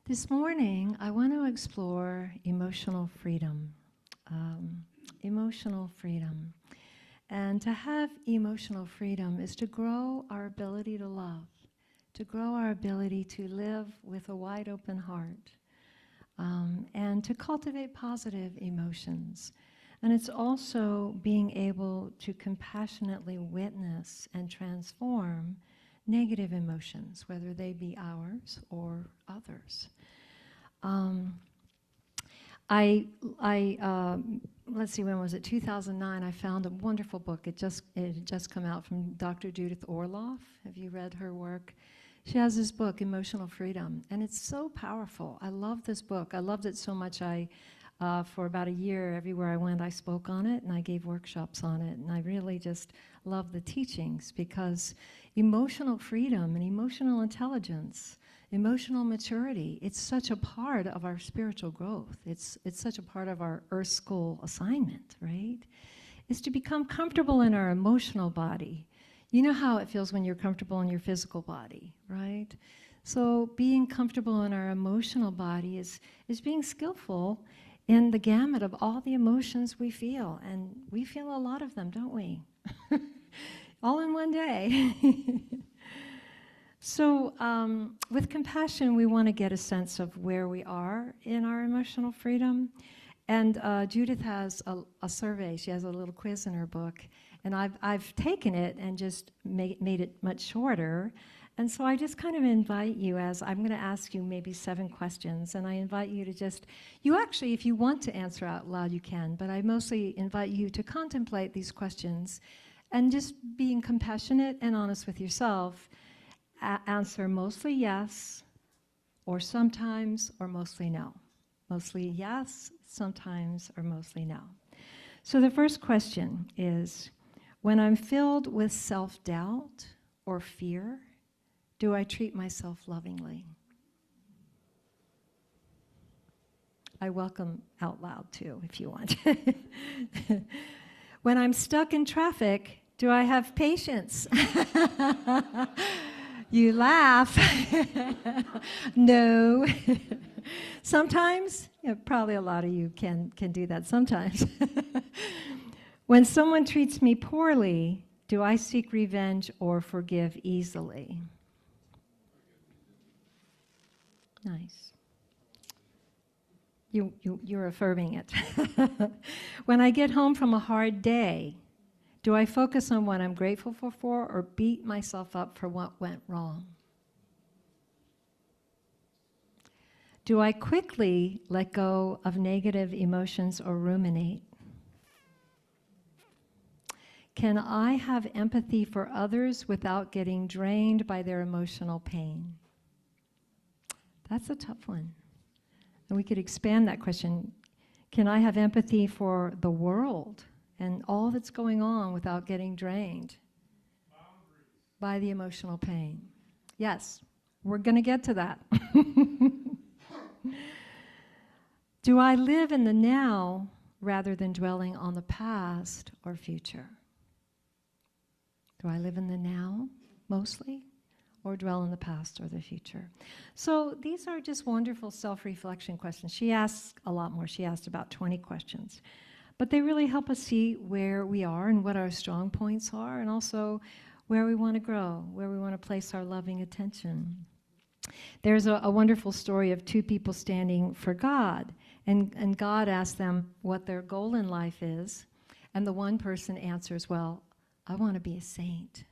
This morning, I want to explore emotional freedom. Emotional freedom. And to have emotional freedom is to grow our ability to love, to grow our ability to live with a wide open heart, and to cultivate positive emotions. And it's also being able to compassionately witness and transform negative emotions, whether they be ours or others. Let's see, when was it? 2009. I found a wonderful book. It had just come out from Dr. Judith Orloff. Have you read her work? She has this book, Emotional Freedom, and it's so powerful. I love this book. I loved it so much. For about a year, everywhere I went, I spoke on it and I gave workshops on it. And I really just love the teachings because emotional freedom and emotional intelligence, emotional maturity, it's such a part of our spiritual growth. It's such a part of our Earth School assignment, right? Is to become comfortable in our emotional body. You know how it feels when you're comfortable in your physical body, right? So being comfortable in our emotional body is being skillful in the gamut of all the emotions we feel. And we feel a lot of them, don't we? All in one day. So with compassion, we want to get a sense of where we are in our emotional freedom. And Judith has a survey. She has a little quiz in her book. And I've taken it and just made it much shorter. And so I just kind of invite you, as I'm going to ask you maybe 7 questions, and I invite you to just, you actually, if you want to answer out loud, you can, but I mostly invite you to contemplate these questions and just being compassionate and honest with yourself. Answer mostly yes, or sometimes, or mostly no. Mostly yes, sometimes, or mostly no. So the first question is, when I'm filled with self-doubt or fear, do I treat myself lovingly? I welcome out loud too, if you want. When I'm stuck in traffic, do I have patience? You laugh. No. Sometimes, probably a lot of you can do that sometimes. When someone treats me poorly, do I seek revenge or forgive easily? Nice. You're affirming it. When I get home from a hard day, do I focus on what I'm grateful for or beat myself up for what went wrong? Do I quickly let go of negative emotions or ruminate? Can I have empathy for others without getting drained by their emotional pain? That's a tough one. And we could expand that question. Can I have empathy for the world and all that's going on without getting drained by the emotional pain? Yes, we're going to get to that. Do I live in the now rather than dwelling on the past or future? Do I live in the now mostly, or dwell in the past or the future? So these are just wonderful self-reflection questions. She asks a lot more. She asked about 20 questions. But they really help us see where we are and what our strong points are, and also where we want to grow, where we want to place our loving attention. There's a wonderful story of 2 people standing for God, and God asked them what their goal in life is, and the one person answers, well, I want to be a saint.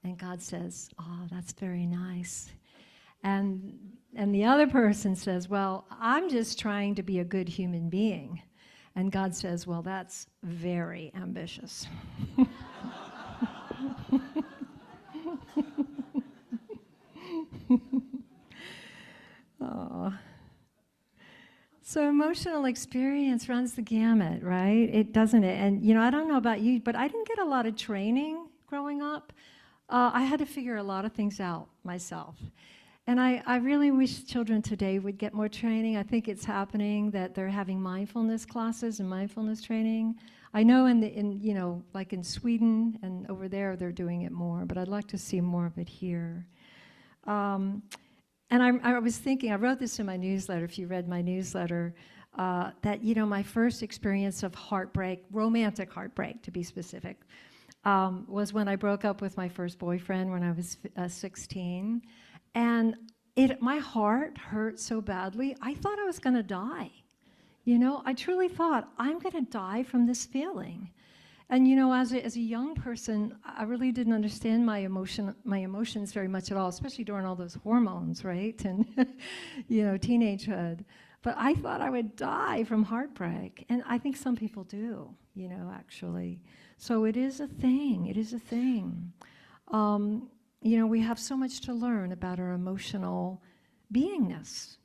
And God says, oh, that's very nice. And the other person says, well, I'm just trying to be a good human being. And God says, well, that's very ambitious. Oh. So emotional experience runs the gamut, right? It doesn't it? And I don't know about you, but I didn't get a lot of training growing up. I had to figure a lot of things out myself. And I really wish children today would get more training. I think it's happening that they're having mindfulness classes and mindfulness training. I know like in Sweden and over there, they're doing it more, but I'd like to see more of it here. And I was thinking, I wrote this in my newsletter, if you read my newsletter, that, my first experience of heartbreak, romantic heartbreak to be specific, was when I broke up with my first boyfriend when I was 16. And my heart hurt so badly, I thought I was going to die. I truly thought, I'm going to die from this feeling. And as a young person, I really didn't understand my emotions very much at all, especially during all those hormones, right? And teenagehood. But I thought I would die from heartbreak, and I think some people do, actually. So it is a thing. It is a thing. We have so much to learn about our emotional beingness.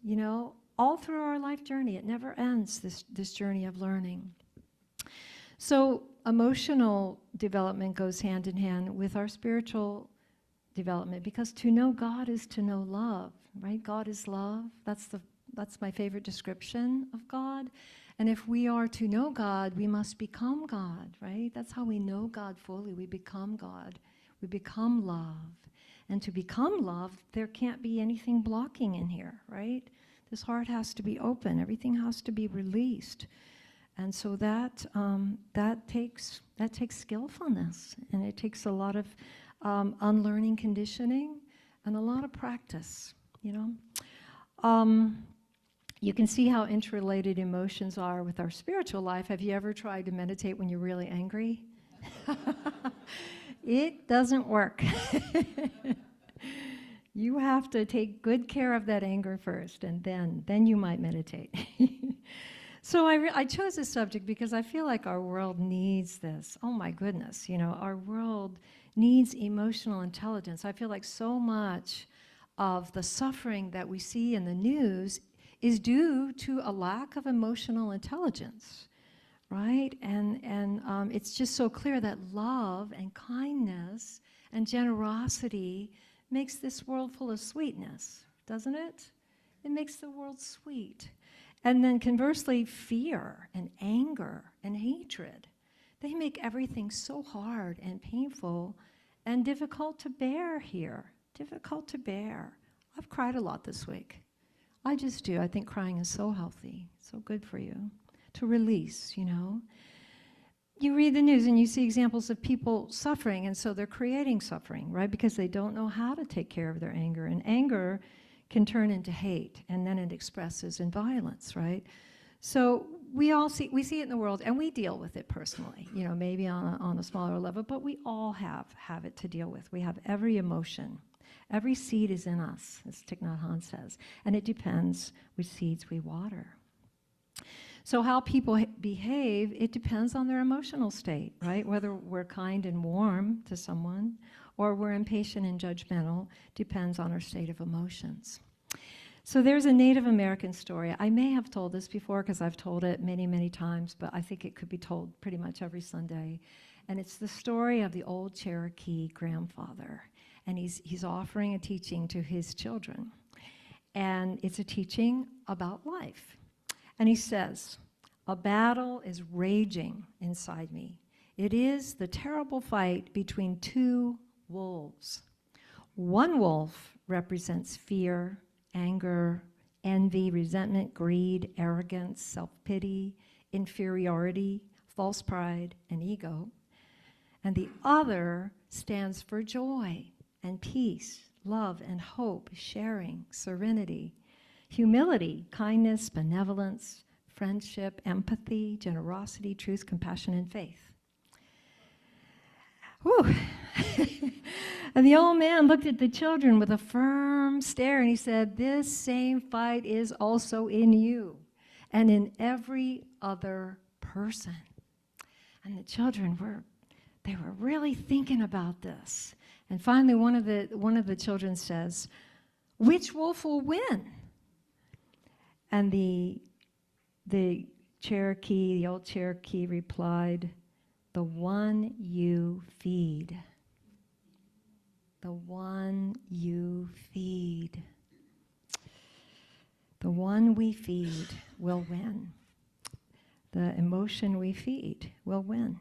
All through our life journey, it never ends. This journey of learning. So emotional development goes hand in hand with our spiritual development, because to know God is to know love, right? God is love. That's my favorite description of God. And if we are to know God, we must become God, right? That's how we know God fully. We become God. We become love. And to become love, there can't be anything blocking in here, right? This heart has to be open. Everything has to be released. And so that takes skillfulness, and it takes a lot of unlearning conditioning and a lot of practice. You can see how interrelated emotions are with our spiritual life. Have you ever tried to meditate when you're really angry? It doesn't work. You have to take good care of that anger first, and then you might meditate. So I chose this subject because I feel like our world needs this. Oh my goodness, our world needs emotional intelligence. I feel like so much of the suffering that we see in the news is due to a lack of emotional intelligence, right? And it's just so clear that love and kindness and generosity makes this world full of sweetness, doesn't it? It makes the world sweet. And then conversely, fear and anger and hatred, they make everything so hard and painful and difficult to bear here. Difficult to bear. I've cried a lot this week. I just do. I think crying is so healthy, so good for you. To release, You read the news and you see examples of people suffering, and so they're creating suffering, right? Because they don't know how to take care of their anger. And anger can turn into hate, and then it expresses in violence, right? So we see it in the world, and we deal with it personally, maybe on a smaller level, but we all have it to deal with. We have every emotion. Every seed is in us, as Thich Nhat Hanh says, and it depends which seeds we water. So how people behave, it depends on their emotional state, right? Whether we're kind and warm to someone or we're impatient and judgmental depends on our state of emotions. So there's a Native American story. I may have told this before because I've told it many, many times, but I think it could be told pretty much every Sunday. And it's the story of the old Cherokee grandfather. And he's offering a teaching to his children. And it's a teaching about life. And he says, "A battle is raging inside me. It is the terrible fight between two wolves. One wolf represents fear, anger, envy, resentment, greed, arrogance, self-pity, inferiority, false pride, and ego. And the other stands for joy and peace, love and hope, sharing, serenity, humility, kindness, benevolence, friendship, empathy, generosity, truth, compassion, and faith." Whew. And the old man looked at the children with a firm stare, and he said, "This same fight is also in you and in every other person." And the children were really thinking about this. And finally, one of the children says, "Which wolf will win?" And the old Cherokee replied, "The one you feed. The one you feed. The one we feed will win. The emotion we feed will win."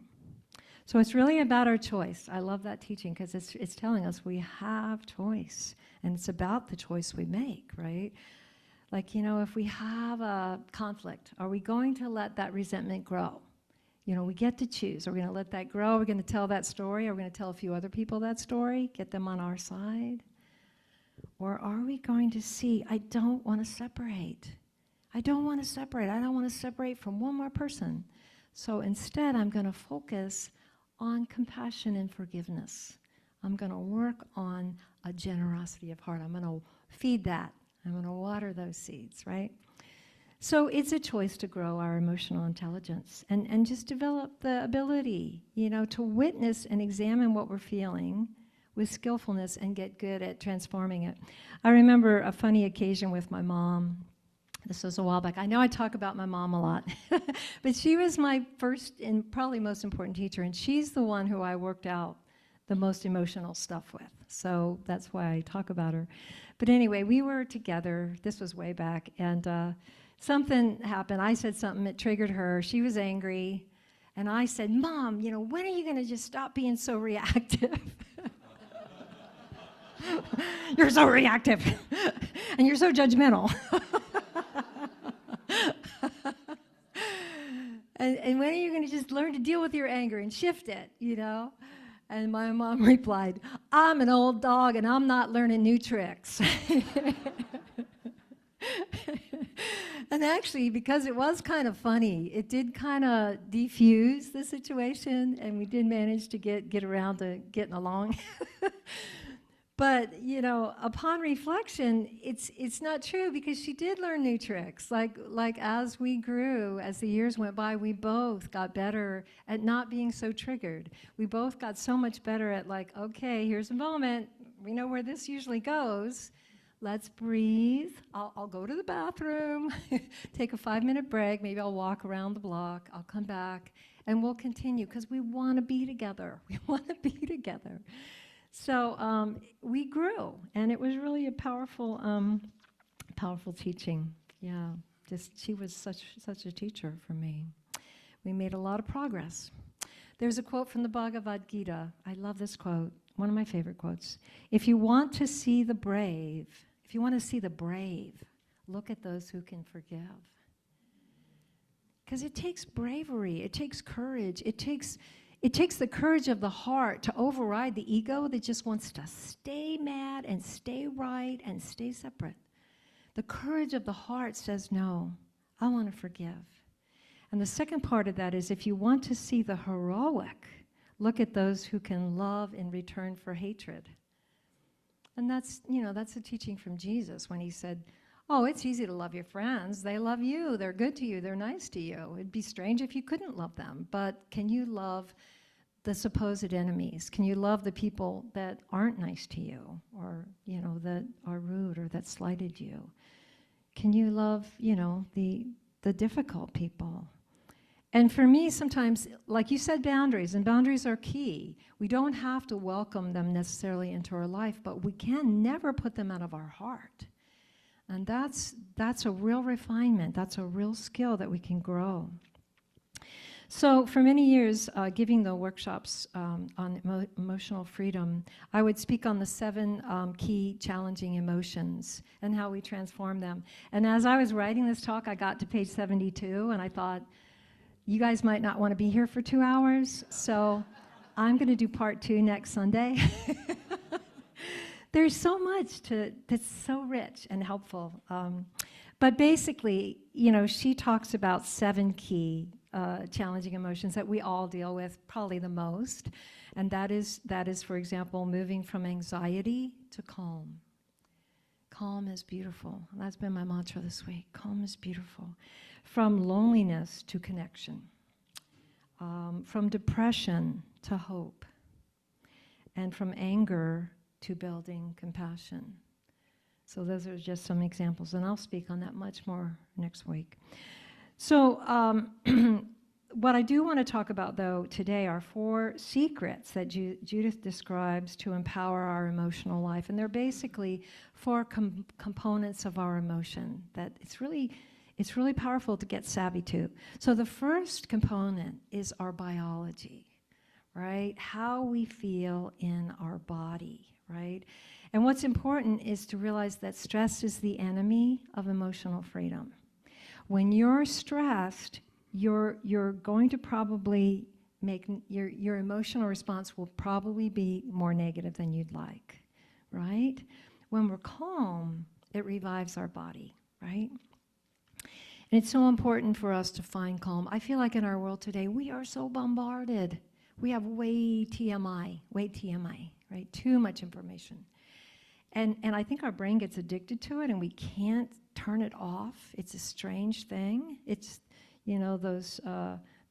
So it's really about our choice. I love that teaching because it's telling us we have choice, and it's about the choice we make, right? Like, if we have a conflict, are we going to let that resentment grow? We get to choose. Are we going to let that grow? Are we going to tell that story? Are we going to tell a few other people that story, get them on our side? Or are we going to see, I don't want to separate. I don't want to separate. I don't want to separate from one more person. So instead, I'm going to focus on compassion and forgiveness. I'm going to work on a generosity of heart. I'm going to feed that. I'm going to water those seeds, right? So it's a choice to grow our emotional intelligence and just develop the ability, to witness and examine what we're feeling with skillfulness and get good at transforming it. I remember a funny occasion with my mom. This was a while back. I know I talk about my mom a lot, but she was my first and probably most important teacher, and she's the one who I worked out the most emotional stuff with. So that's why I talk about her. But anyway, we were together. This was way back, and something happened. I said something, it triggered her. She was angry, and I said, Mom, when are you going to just stop being so reactive? You're so reactive, and you're so judgmental. And when are you going to just learn to deal with your anger and shift it, And my mom replied, I'm an old dog and I'm not learning new tricks. And actually, because it was kind of funny, it did kind of defuse the situation, and we did manage to get around to getting along. But, upon reflection, it's not true, because she did learn new tricks. Like as we grew, as the years went by, we both got better at not being so triggered. We both got so much better at okay, here's a moment. We know where this usually goes. Let's breathe. I'll go to the bathroom, take a 5-minute break. Maybe I'll walk around the block. I'll come back, and we'll continue, because we want to be together. We want to be together. So we grew, and it was really a powerful teaching. Yeah, she was such a teacher for me. We made a lot of progress. There's a quote from the Bhagavad Gita. I love this quote, one of my favorite quotes. If you want to see the brave, look at those who can forgive. Because it takes bravery, it takes courage, it takes the courage of the heart to override the ego that just wants to stay mad and stay right and stay separate. The courage of the heart says, no, I want to forgive. And the second part of that is, if you want to see the heroic, look at those who can love in return for hatred. And that's a teaching from Jesus when he said, oh, it's easy to love your friends. They love you. They're good to you. They're nice to you. It'd be strange if you couldn't love them. But can you love the supposed enemies? Can you love the people that aren't nice to you, or, that are rude, or that slighted you? Can you love, the difficult people? And for me, sometimes, like you said, boundaries, and boundaries are key. We don't have to welcome them necessarily into our life, but we can never put them out of our heart. And that's a real refinement. That's a real skill that we can grow. So for many years, giving the workshops on emotional freedom, I would speak on the 7 key challenging emotions and how we transform them. And as I was writing this talk, I got to page 72, and I thought, you guys might not want to be here for 2 hours, so I'm going to do part 2 next Sunday. There's so much that's so rich and helpful. But basically, she talks about 7 key challenging emotions that we all deal with, probably the most. And that is, for example, moving from anxiety to calm. Calm is beautiful. That's been my mantra this week. Calm is beautiful. From loneliness to connection. From depression to hope. And from anger to building compassion. So those are just some examples, and I'll speak on that much more next week. So what I do want to talk about, though, today are 4 secrets that Judith describes to empower our emotional life. And they're basically 4 components of our emotion that it's really powerful to get savvy to. So the first component is our biology, right? How we feel in our body, right? And what's important is to realize that stress is the enemy of emotional freedom. When you're stressed, you're going to probably make your emotional response will probably be more negative than you'd like, right? When we're calm, it revives our body, right? And it's so important for us to find calm. I feel like in our world today, we are so bombarded. We have way TMI, right? Too much information. And I think our brain gets addicted to it and we can't turn it off. It's a strange thing. It's, those,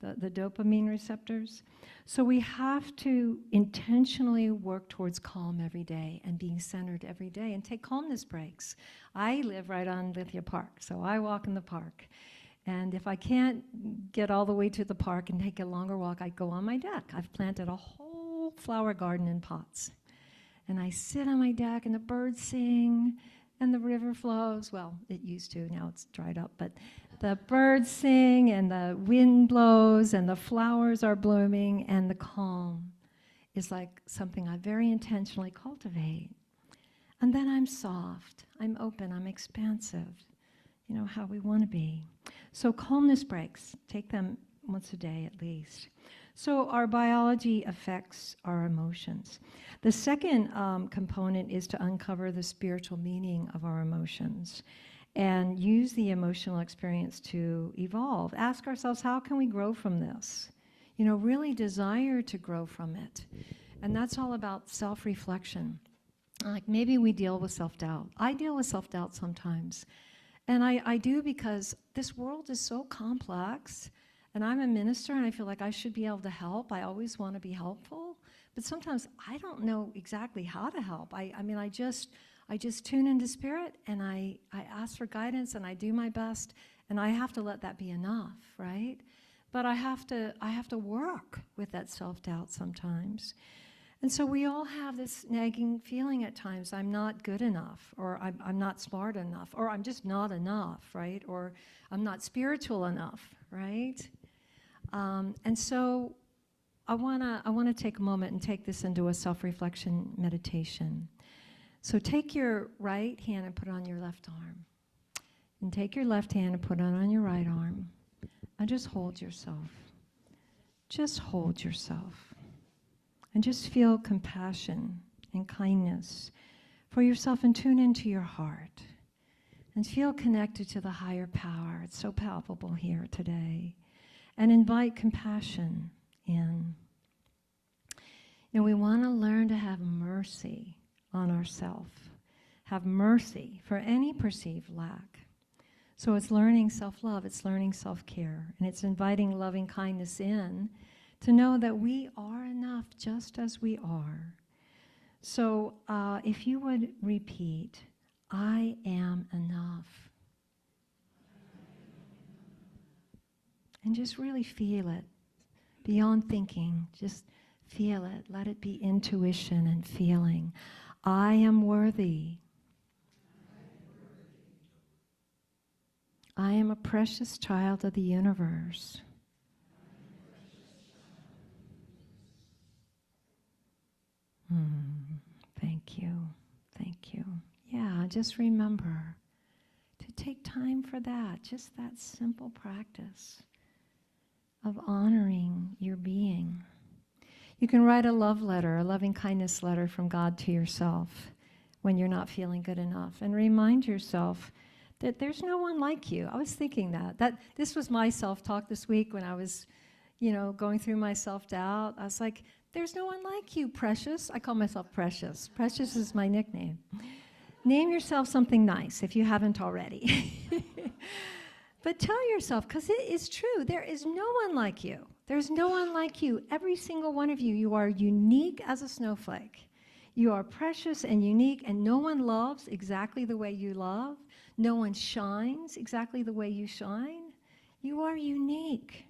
the dopamine receptors. So we have to intentionally work towards calm every day and being centered every day and take calmness breaks. I live right on Lithia Park, so I walk in the park. And if I can't get all the way to the park and take a longer walk, I go on my deck. I've planted a whole flower garden in pots. And I sit on my deck and the birds sing and the river flows. Well, it used to, now it's dried up, but the birds sing and the wind blows and the flowers are blooming and the calm is like something I very intentionally cultivate. And then I'm soft, I'm open, I'm expansive, how we want to be. So calmness breaks, take them once a day at least. So our biology affects our emotions. The second component is to uncover the spiritual meaning of our emotions and use the emotional experience to evolve. Ask ourselves, how can we grow from this? Really desire to grow from it. And that's all about self-reflection. Like maybe we deal with self-doubt. I deal with self-doubt sometimes. And I do because this world is so complex. And I'm a minister and I feel like I should be able to help. I always want to be helpful. But sometimes I don't know exactly how to help. I just tune into spirit and I ask for guidance and I do my best and I have to let that be enough, right? But I have to work with that self-doubt sometimes. And so we all have this nagging feeling at times, I'm not good enough, or I'm not smart enough, or I'm just not enough, right? Or I'm not spiritual enough, right? And so I wanna take a moment and take this into a self-reflection meditation. So take your right hand and put it on your left arm. And take your left hand and put it on your right arm. And just hold yourself. Just hold yourself. And just feel compassion and kindness for yourself and tune into your heart. And feel connected to the higher power. It's so palpable here today. And invite compassion in. We want to learn to have mercy on ourselves. Have mercy for any perceived lack. So it's learning self-love, it's learning self-care, and it's inviting loving kindness in to know that we are enough just as we are. So if you would repeat, I am enough. And just really feel it, beyond thinking, just feel it. Let it be intuition and feeling. I am worthy. I am a precious child of the universe. Thank you. Thank you. Yeah, just remember to take time for that, just that simple practice of honoring your being. You can write a love letter, a loving kindness letter from God to yourself when you're not feeling good enough, and remind yourself that there's no one like you. I was thinking that this was my self-talk this week when I was, going through my self-doubt. I was like, there's no one like you, Precious. I call myself Precious. Precious is my nickname. Name yourself something nice if you haven't already. But tell yourself, because it is true, there is no one like you. There's no one like you. Every single one of you, you are unique as a snowflake. You are precious and unique, and no one loves exactly the way you love. No one shines exactly the way you shine. You are unique,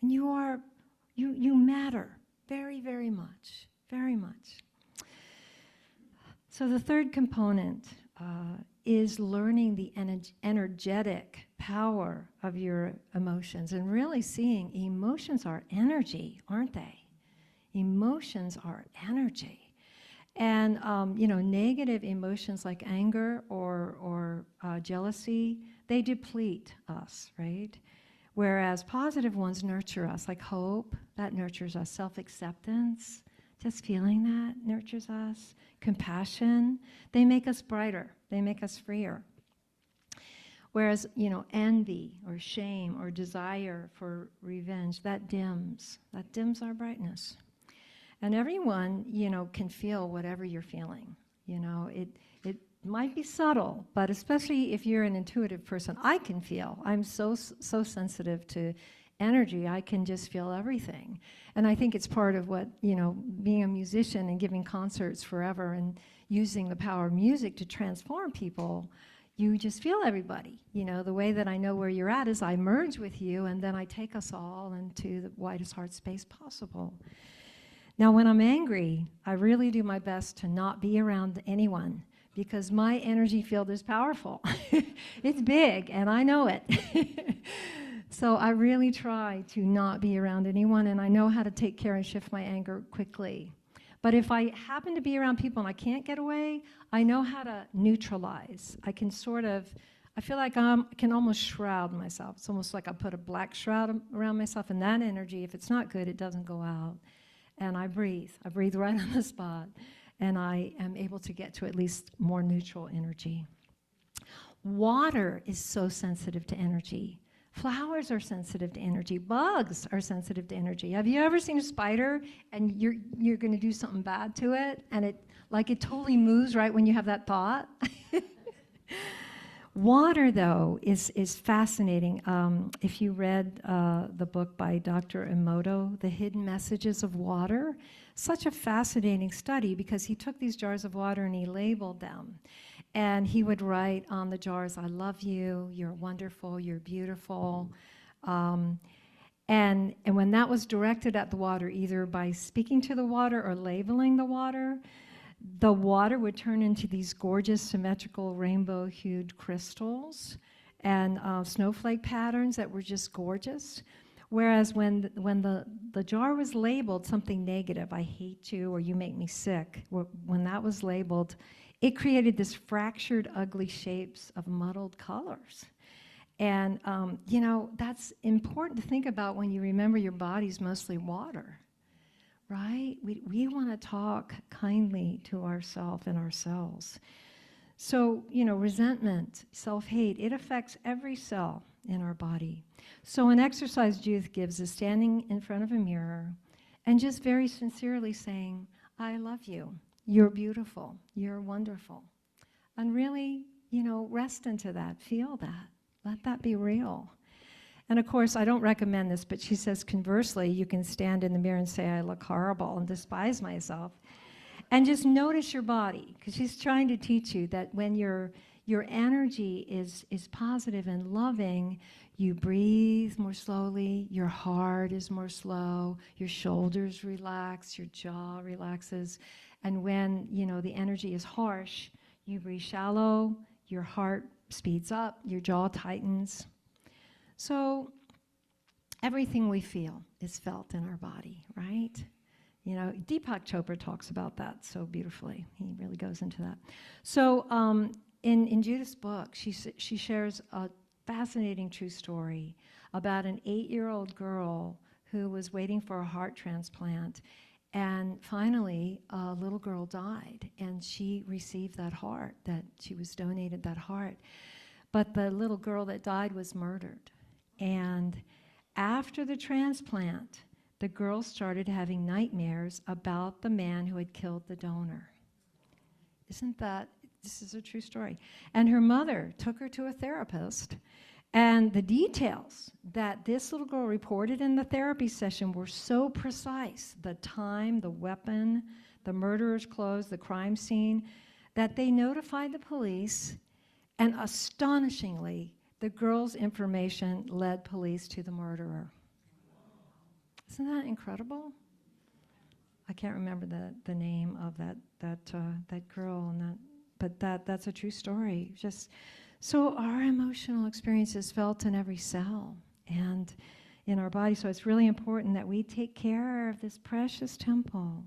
and you matter very, very much, very much. So the third component is learning the energetic power of your emotions and really seeing emotions are energy, aren't they? Emotions are energy. And, negative emotions like anger or jealousy, they deplete us, right? Whereas positive ones nurture us, like hope, that nurtures us. Self-acceptance, just feeling that nurtures us. Compassion, they make us brighter. They make us freer. Whereas, envy or shame or desire for revenge, that dims our brightness. And everyone, can feel whatever you're feeling. It might be subtle, but especially if you're an intuitive person, I can feel. I'm so sensitive to energy. I can just feel everything. And I think it's part of what, being a musician and giving concerts forever and using the power of music to transform people. You just feel everybody. The way that I know where you're at is I merge with you, and then I take us all into the widest heart space possible. Now, when I'm angry, I really do my best to not be around anyone because my energy field is powerful. It's big, and I know it. So I really try to not be around anyone, and I know how to take care and shift my anger quickly. But if I happen to be around people and I can't get away, I know how to neutralize. I can I feel like I can almost shroud myself. It's almost like I put a black shroud around myself, and that energy, if it's not good, it doesn't go out. And I breathe right on the spot, and I am able to get to at least more neutral energy. Water is so sensitive to energy. Flowers are sensitive to energy. Bugs are sensitive to energy. Have you ever seen a spider and you're going to do something bad to it, and it totally moves right when you have that thought? Water, though, is fascinating. If you read the book by Dr. Emoto, The Hidden Messages of Water, such a fascinating study because he took these jars of water and he labeled them. And he would write on the jars, I love you, you're wonderful, you're beautiful. And when that was directed at the water, either by speaking to the water or labeling the water would turn into these gorgeous symmetrical rainbow-hued crystals and snowflake patterns that were just gorgeous. Whereas when the jar was labeled something negative, I hate you or you make me sick, when that was labeled, it created this fractured, ugly shapes of muddled colors. And, that's important to think about when you remember your body's mostly water. Right? We want to talk kindly to ourselves and ourselves. So, resentment, self-hate, it affects every cell in our body. So an exercise Judith gives is standing in front of a mirror and just very sincerely saying, I love you, you're beautiful, you're wonderful. And really, rest into that, feel that, let that be real. And of course, I don't recommend this, but she says conversely, you can stand in the mirror and say, I look horrible and despise myself. And just notice your body, because she's trying to teach you that when your energy is positive and loving, you breathe more slowly, your heart is more slow, your shoulders relax, your jaw relaxes. And when, the energy is harsh, you breathe shallow, your heart speeds up, your jaw tightens. So everything we feel is felt in our body, right? Deepak Chopra talks about that so beautifully. He really goes into that. So in Judith's book, she shares a fascinating true story about an 8-year-old girl who was waiting for a heart transplant. And finally, a little girl died, and she received that heart, that she was donated that heart. But the little girl that died was murdered. And after the transplant, the girl started having nightmares about the man who had killed the donor. This is a true story. And her mother took her to a therapist, and the details that this little girl reported in the therapy session were so precise, the time, the weapon, the murderer's clothes, the crime scene, that they notified the police, and astonishingly, the girl's information led police to the murderer. Isn't that incredible? I can't remember the name of that girl, but that's a true story. Just so our emotional experience is felt in every cell, and in our body. So it's really important that we take care of this precious temple,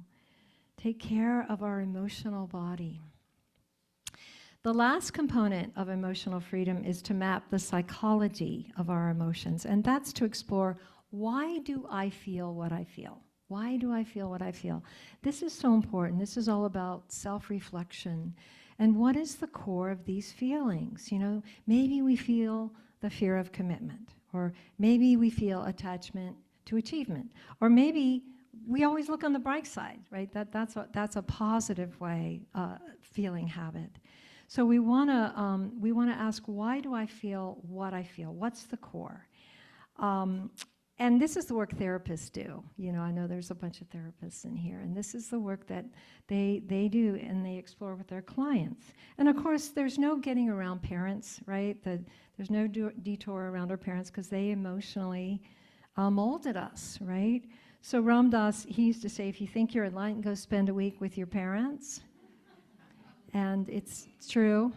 take care of our emotional body. The last component of emotional freedom is to map the psychology of our emotions, and that's to explore, why do I feel what I feel? Why do I feel what I feel? This is so important. This is all about self-reflection. And what is the core of these feelings? You know, maybe we feel the fear of commitment, or maybe we feel attachment to achievement, or maybe we always look on the bright side, right? That's a positive way, feeling habit. So we want to ask, why do I feel what I feel? What's the core? And this is the work therapists do. You know, I know there's a bunch of therapists in here, and this is the work that they do and they explore with their clients. And of course, there's no getting around parents, right? There's no detour around our parents, because they emotionally molded us, right? So Ram Dass, he used to say, if you think you're enlightened, go spend a week with your parents. And it's true.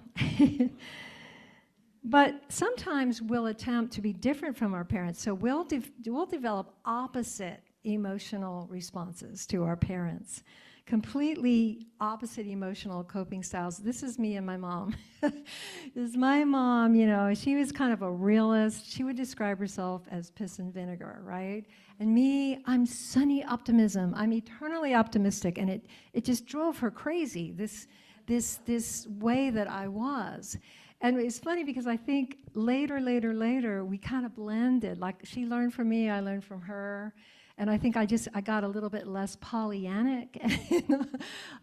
But sometimes we'll attempt to be different from our parents. So we'll develop opposite emotional responses to our parents. Completely opposite emotional coping styles. This is me and my mom. This is my mom, you know, she was kind of a realist. She would describe herself as piss and vinegar, right? And me, I'm sunny optimism. I'm eternally optimistic. And it just drove her crazy, this way that I was. And it's funny because I think later, we kind of blended. Like, she learned from me, I learned from her. And I think I got a little bit less Pollyannic,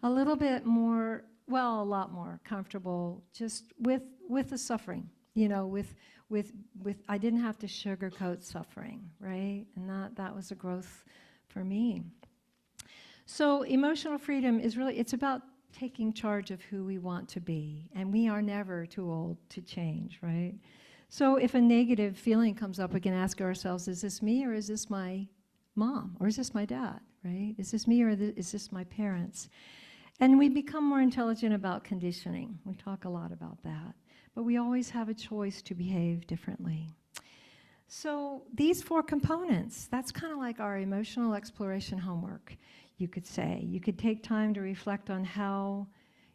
a little bit more, well, a lot more comfortable just with the suffering, you know, with I didn't have to sugarcoat suffering, right? And that was a growth for me. So emotional freedom is really, it's about taking charge of who we want to be, and we are never too old to change, right? So if a negative feeling comes up, we can ask ourselves, is this me, or is this my mom, or is this my dad, right? Is this me, or is this my parents? And we become more intelligent about conditioning. We talk a lot about that, but we always have a choice to behave differently. So these 4 components, that's kind of like our emotional exploration homework, you could say. You could take time to reflect on how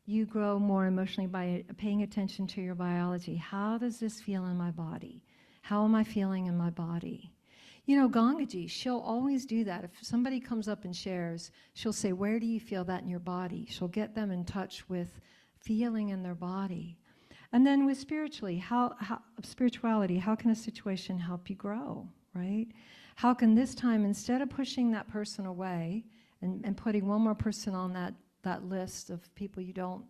you grow more emotionally by paying attention to your biology. How does this feel in my body? How am I feeling in my body? You know, Gangaji, she'll always do that. If somebody comes up and shares, she'll say, where do you feel that in your body? She'll get them in touch with feeling in their body. And then with spirituality, how can a situation help you grow, right? How can this time, instead of pushing that person away and putting one more person on that list of people you don't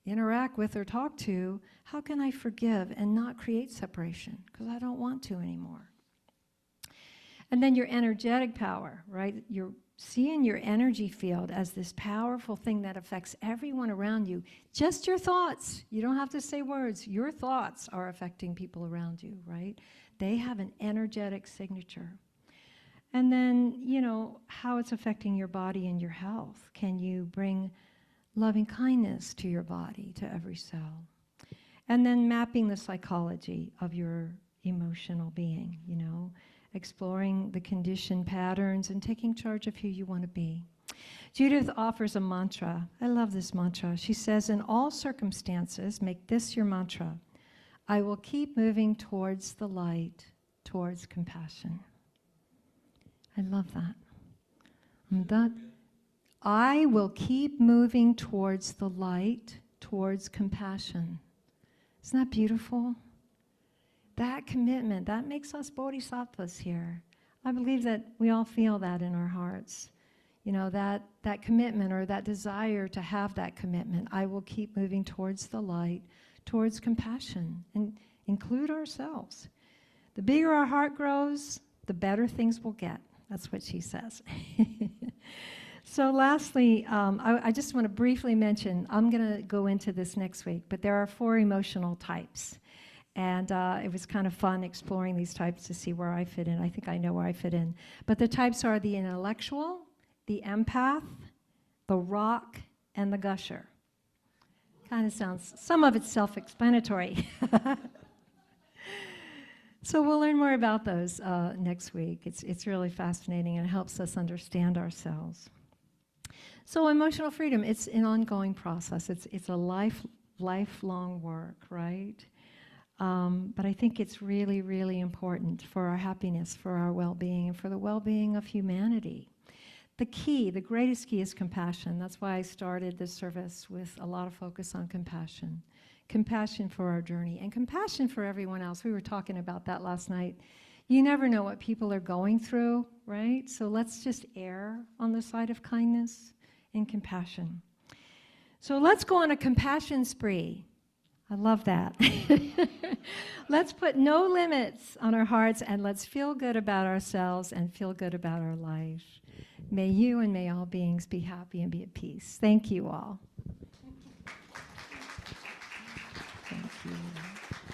interact with or talk to, how can I forgive and not create separation? Because I don't want to anymore. And then your energetic power, right? You're seeing your energy field as this powerful thing that affects everyone around you. Just your thoughts. You don't have to say words. Your thoughts are affecting people around you, right? They have an energetic signature. And then, you know, how it's affecting your body and your health. Can you bring loving kindness to your body, to every cell? And then mapping the psychology of your emotional being, you know, exploring the conditioned patterns and taking charge of who you want to be. Judith offers a mantra. I love this mantra. She says, in all circumstances, make this your mantra. I will keep moving towards the light, towards compassion. I love that. I will keep moving towards the light, towards compassion. Isn't that beautiful? That commitment, that makes us bodhisattvas here. I believe that we all feel that in our hearts. You know, that commitment, or that desire to have that commitment. I will keep moving towards the light, towards compassion, and include ourselves. The bigger our heart grows, the better things will get. That's what she says. So lastly, I just want to briefly mention, I'm going to go into this next week, but there are 4 emotional types. And it was kind of fun exploring these types to see where I fit in. I think I know where I fit in. But the types are the intellectual, the empath, the rock, and the gusher. Kind of sounds, some of it's self-explanatory. So we'll learn more about those next week. It's really fascinating and it helps us understand ourselves. So emotional freedom, it's an ongoing process. It's a lifelong work, right? But I think it's really, really important for our happiness, for our well-being, and for the well-being of humanity. The greatest key is compassion. That's why I started this service with a lot of focus on compassion. Compassion for our journey and compassion for everyone else. We were talking about that last night. You never know what people are going through, right? So let's just err on the side of kindness and compassion. So let's go on a compassion spree. I love that. Let's put no limits on our hearts and let's feel good about ourselves and feel good about our life. May you and may all beings be happy and be at peace. Thank you all.